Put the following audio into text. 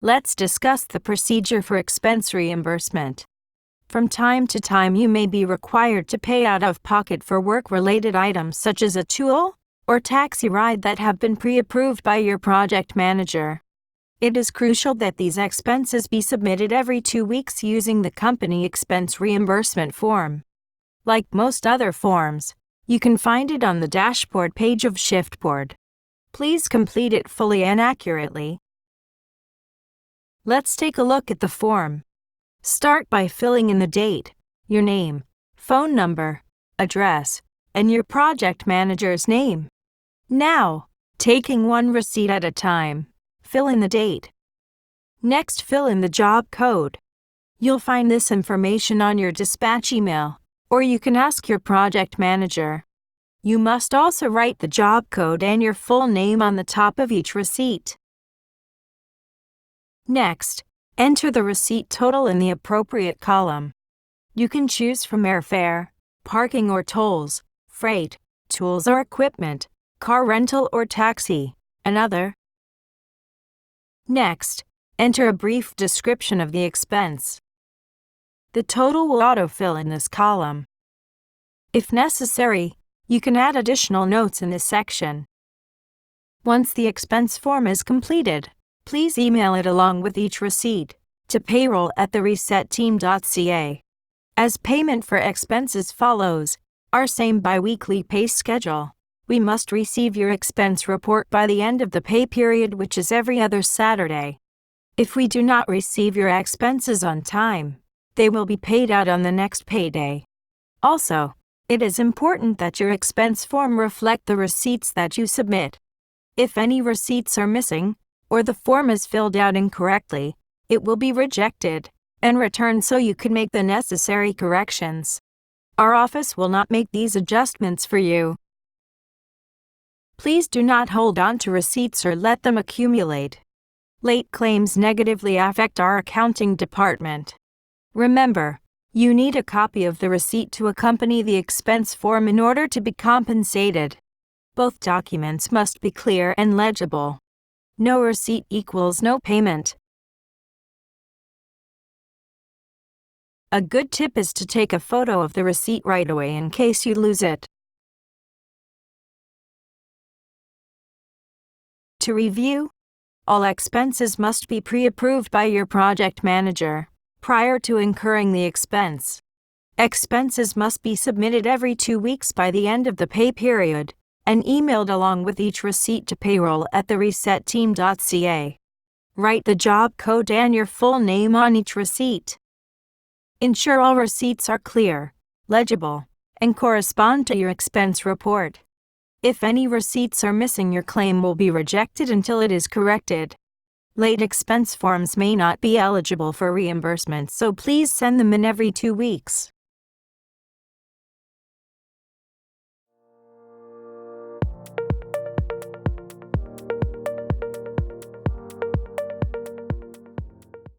Let's discuss the procedure for expense reimbursement. From time to time, you may be required to pay out of pocket for work-related items such as a tool or taxi ride that have been pre-approved by your project manager. It is crucial that these expenses be submitted every 2 weeks using the company expense reimbursement form. Like most other forms, you can find it on the dashboard page of Shiftboard. Please complete it fully and accurately. Let's take a look at the form. Start by filling in the date, your name, phone number, address, and your project manager's name. Now, taking one receipt at a time, fill in the date. Next, fill in the job code. You'll find this information on your dispatch email, or you can ask your project manager. You must also write the job code and your full name on the top of each receipt. Next, enter the receipt total in the appropriate column. You can choose from airfare, parking or tolls, freight, tools or equipment, car rental or taxi, and other. Next, enter a brief description of the expense. The total will autofill in this column. If necessary, you can add additional notes in this section. Once the expense form is completed, please email it along with each receipt to payroll@theresetteam.ca. As payment for expenses follows our same bi-weekly pay schedule, we must receive your expense report by the end of the pay period, which is every other Saturday. If we do not receive your expenses on time, they will be paid out on the next payday. Also, it is important that your expense form reflect the receipts that you submit. If any receipts are missing, or the form is filled out incorrectly, it will be rejected and returned so you can make the necessary corrections. Our office will not make these adjustments for you. Please do not hold on to receipts or let them accumulate. Late claims negatively affect our accounting department. Remember, you need a copy of the receipt to accompany the expense form in order to be compensated. Both documents must be clear and legible. No receipt equals no payment. A good tip is to take a photo of the receipt right away in case you lose it. To review, all expenses must be pre-approved by your project manager prior to incurring the expense. Expenses must be submitted every 2 weeks by the end of the pay period and emailed along with each receipt to payroll@theresetteam.ca. Write the job code and your full name on each receipt. Ensure all receipts are clear, legible, and correspond to your expense report. If any receipts are missing, your claim will be rejected until it is corrected. Late expense forms may not be eligible for reimbursement, so please send them in every 2 weeks.